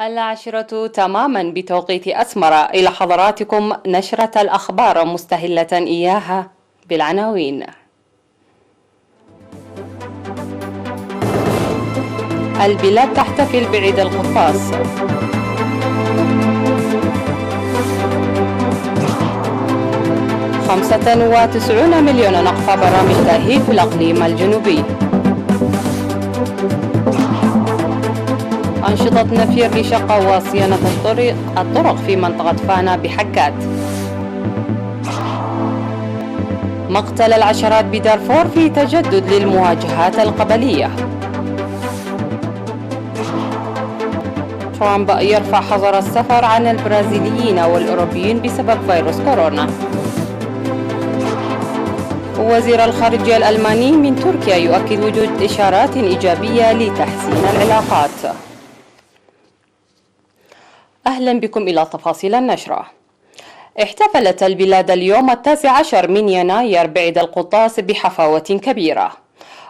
العاشرة تماما بتوقيت أسمر. إلى حضراتكم نشرة الأخبار مستهلة إياها بالعناوين. البلاد تحتفل بعيد القطاس. خمسة وتسعون مليون نقطة برامج تأهيل في الإقليم الجنوبي. أنشطة نفير لشقة وصيانة الطرق في منطقة فانا بحكات. مقتل العشرات بدارفور في تجدد للمواجهات القبلية. ترامب يرفع حظر السفر عن البرازيليين والأوروبيين بسبب فيروس كورونا. وزير الخارجية الألماني من تركيا يؤكد وجود إشارات إيجابية لتحسين العلاقات. أهلا بكم إلى تفاصيل النشرة. احتفلت البلاد اليوم 19 من يناير بعيد القطاس بحفاوة كبيرة.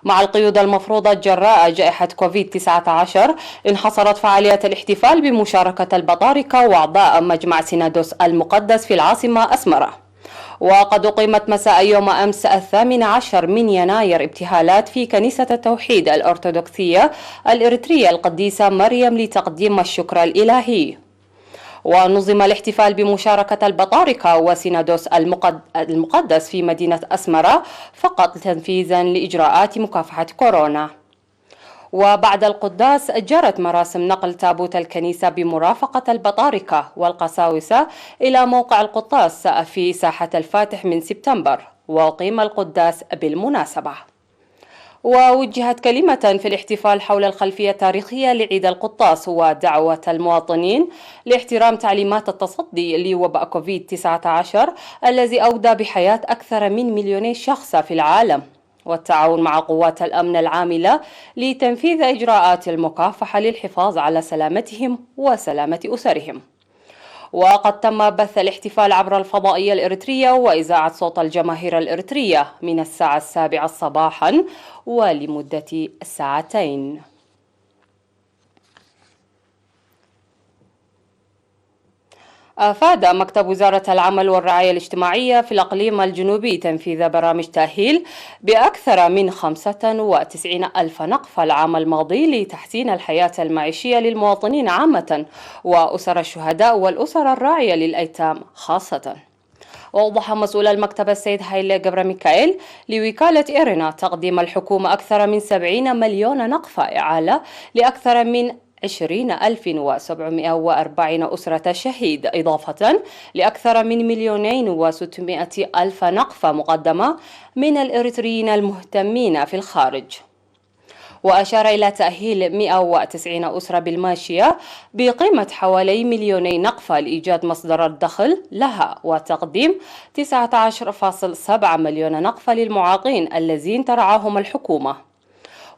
مع القيود المفروضة جراء جائحة كوفيد-19 انحصرت فعاليات الاحتفال بمشاركة البطاركة وأعضاء مجمع سينادوس المقدس في العاصمة أسمرة. وقد أقيمت مساء يوم أمس 18 من يناير ابتهالات في كنيسة التوحيد الأرثوذكسية الإريترية القديسة مريم لتقديم الشكر الإلهي. ونظم الاحتفال بمشاركة البطاركة وسينادوس المقدس في مدينة أسمرة فقط تنفيذا لإجراءات مكافحة كورونا. وبعد القداس جرت مراسم نقل تابوت الكنيسة بمرافقة البطاركة والقساوسة إلى موقع القطاس في ساحة الفاتح من سبتمبر، وأقيم القداس بالمناسبة. ووجهت كلمة في الاحتفال حول الخلفية التاريخية لعيد القطاس ودعوة المواطنين لاحترام تعليمات التصدي لوباء كوفيد-19 الذي أودى بحياة أكثر من 2,000,000 شخص في العالم، والتعاون مع قوات الأمن العاملة لتنفيذ إجراءات المكافحة للحفاظ على سلامتهم وسلامة أسرهم. وقد تم بث الاحتفال عبر الفضائية الإريترية وإذاعة صوت الجماهير الإريترية من الساعة 7 صباحا ولمدة ساعتين. أفاد مكتب وزارة العمل والرعاية الاجتماعية في الإقليم الجنوبي تنفيذ برامج تأهيل بأكثر من 95,000 نقفة العام الماضي لتحسين الحياة المعيشية للمواطنين عامة وأسر الشهداء والأسر الراعية للأيتام خاصة. وأوضح مسؤول المكتب السيد هايلي جبر ميكائيل لوكالة إيرينا تقديم الحكومة أكثر من 70 مليون نقفة إعالة لأكثر من 20,740 أسرة شهيد، إضافة لأكثر من 2,600,000 نقفة مقدمة من الإريتريين المهتمين في الخارج. وأشار إلى تأهيل 190 أسرة بالماشية بقيمة حوالي 2,000,000 نقفة لإيجاد مصدر الدخل لها، وتقديم 19.7 مليون نقفة للمعاقين الذين ترعاهم الحكومة،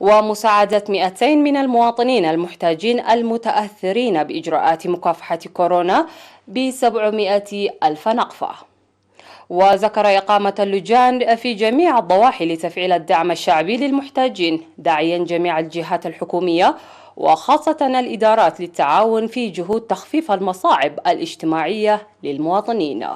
ومساعدة 200 من المواطنين المحتاجين المتأثرين بإجراءات مكافحة كورونا ب700,000 نقفة. وذكر إقامة اللجان في جميع الضواحي لتفعيل الدعم الشعبي للمحتاجين، داعيا جميع الجهات الحكومية وخاصة الإدارات للتعاون في جهود تخفيف المصاعب الاجتماعية للمواطنين.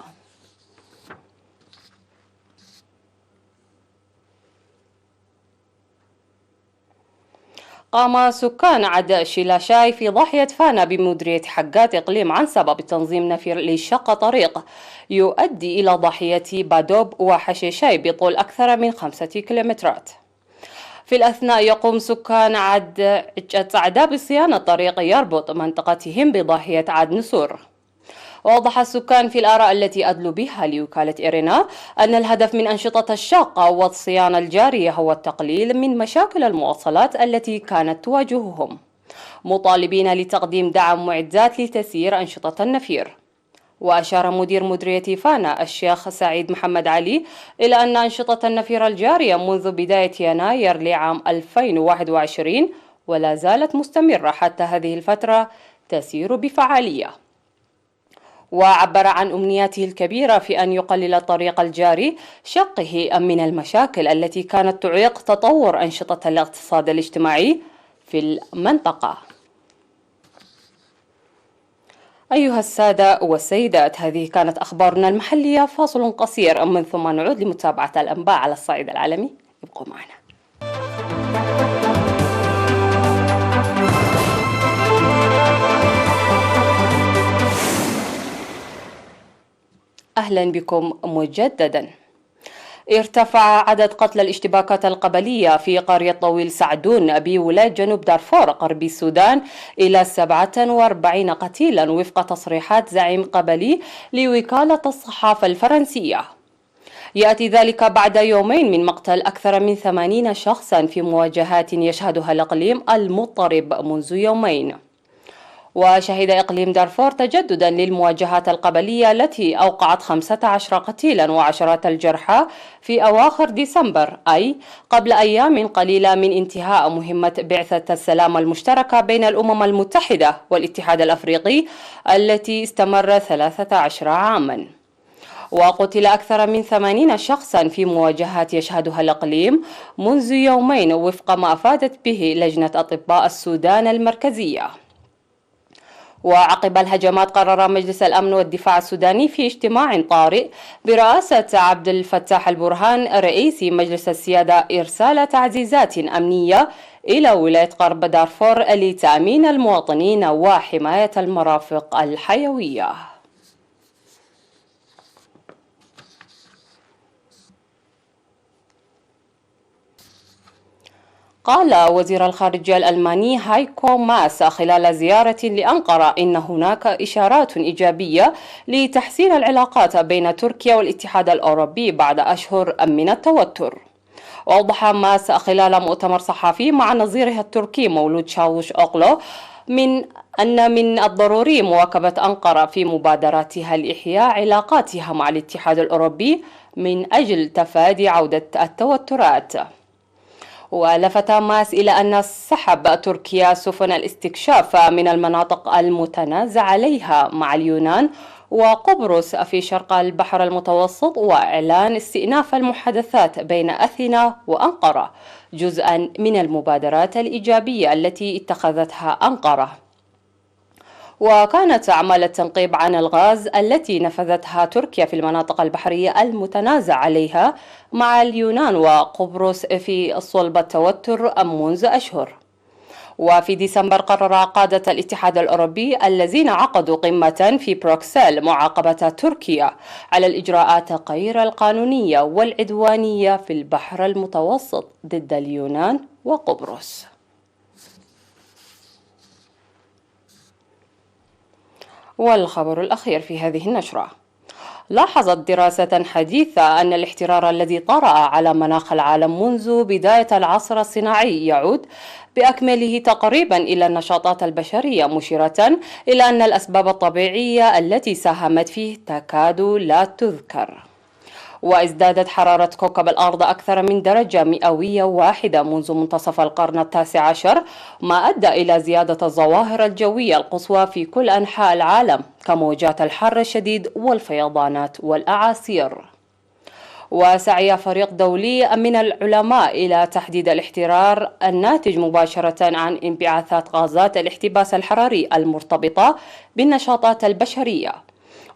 قام سكان عد شيلاشاي في ضاحية فانا بمديرية حقات إقليم عنسبة بتنظيم نفير لشق طريق يؤدي إلى ضاحية بادوب وحشيشاي بطول أكثر من 5 كيلومترات. في الأثناء يقوم سكان عد عدا بصيانة طريق يربط منطقتهم بضاحية عد نسور. ووضح السكان في الآراء التي أدلوا بها لوكالة إيرينا أن الهدف من أنشطة الشاقة والصيانة الجارية هو التقليل من مشاكل المواصلات التي كانت تواجههم، مطالبين لتقديم دعم معدات لتسيير أنشطة النفير. وأشار مدير مديرية فانا الشيخ سعيد محمد علي إلى أن أنشطة النفير الجارية منذ بداية يناير لعام 2021 ولا زالت مستمرة حتى هذه الفترة تسير بفعالية. وعبر عن أمنياته الكبيرة في أن يقلل الطريق الجاري شقه من المشاكل التي كانت تعيق تطور أنشطة الاقتصاد الاجتماعي في المنطقة. أيها السادة والسيدات، هذه كانت أخبارنا المحلية. فاصل قصير من ثم نعود لمتابعة الأنباء على الصعيد العالمي. ابقوا معنا. أهلا بكم مجددا. ارتفع عدد قتلى الاشتباكات القبلية في قرية طويل سعدون بولاية جنوب دارفور غربي السودان إلى 47 قتيلا وفق تصريحات زعيم قبلي لوكالة الصحافة الفرنسية. يأتي ذلك بعد يومين من مقتل أكثر من 80 شخصا في مواجهات يشهدها الإقليم المضطرب منذ يومين. وشهد إقليم دارفور تجددا للمواجهات القبلية التي أوقعت 15 قتيلا وعشرات الجرحى في أواخر ديسمبر، أي قبل أيام قليلة من انتهاء مهمة بعثة السلام المشتركة بين الأمم المتحدة والاتحاد الأفريقي التي استمر 13 عاما. وقتل أكثر من 80 شخصا في مواجهات يشهدها الإقليم منذ يومين وفق ما أفادت به لجنة أطباء السودان المركزية. وعقب الهجمات قرر مجلس الأمن والدفاع السوداني في اجتماع طارئ برئاسة عبد الفتاح البرهان رئيس مجلس السيادة إرسال تعزيزات أمنية إلى ولاية غرب دارفور لتأمين المواطنين وحماية المرافق الحيوية. قال وزير الخارجية الألماني هايكو ماس خلال زيارة لأنقرة إن هناك إشارات إيجابية لتحسين العلاقات بين تركيا والاتحاد الأوروبي بعد أشهر من التوتر. وأوضح ماس خلال مؤتمر صحفي مع نظيره التركي مولود شاوش أوغلو أن من الضروري مواكبة أنقرة في مبادراتها لإحياء علاقاتها مع الاتحاد الأوروبي من أجل تفادي عودة التوترات. ولفت ماس إلى أن سحب تركيا سفن الاستكشاف من المناطق المتنازع عليها مع اليونان وقبرص في شرق البحر المتوسط وإعلان استئناف المحادثات بين أثينا وأنقرة جزءا من المبادرات الإيجابية التي اتخذتها أنقرة. وكانت أعمال التنقيب عن الغاز التي نفذتها تركيا في المناطق البحرية المتنازع عليها مع اليونان وقبرص في صلب التوتر منذ أشهر. وفي ديسمبر قرر قادة الاتحاد الأوروبي الذين عقدوا قمة في بروكسل معاقبة تركيا على الإجراءات غير القانونية والعدوانية في البحر المتوسط ضد اليونان وقبرص. والخبر الأخير في هذه النشرة: لاحظت دراسة حديثة أن الاحترار الذي طرأ على مناخ العالم منذ بداية العصر الصناعي يعود بأكمله تقريبا إلى النشاطات البشرية، مشيرة إلى أن الأسباب الطبيعية التي ساهمت فيه تكاد لا تذكر. وازدادت حرارة كوكب الأرض أكثر من درجة مئوية واحدة منذ منتصف القرن التاسع عشر، ما أدى إلى زيادة الظواهر الجوية القصوى في كل أنحاء العالم كموجات الحر الشديد والفيضانات والأعاصير. وسعي فريق دولي من العلماء إلى تحديد الاحترار الناتج مباشرة عن انبعاثات غازات الاحتباس الحراري المرتبطة بالنشاطات البشرية،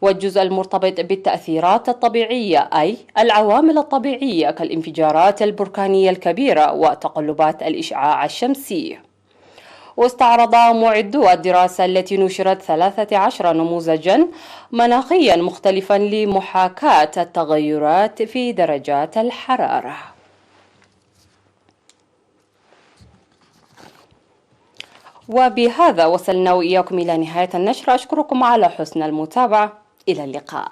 والجزء المرتبط بالتأثيرات الطبيعية أي العوامل الطبيعية كالانفجارات البركانية الكبيرة وتقلبات الإشعاع الشمسي. واستعرض معدو الدراسة التي نشرت 13 نموذجا مناخيا مختلفا لمحاكاة التغيرات في درجات الحرارة. وبهذا وصلنا وإياكم إلى نهاية النشرة. أشكركم على حسن المتابعة. إلى اللقاء.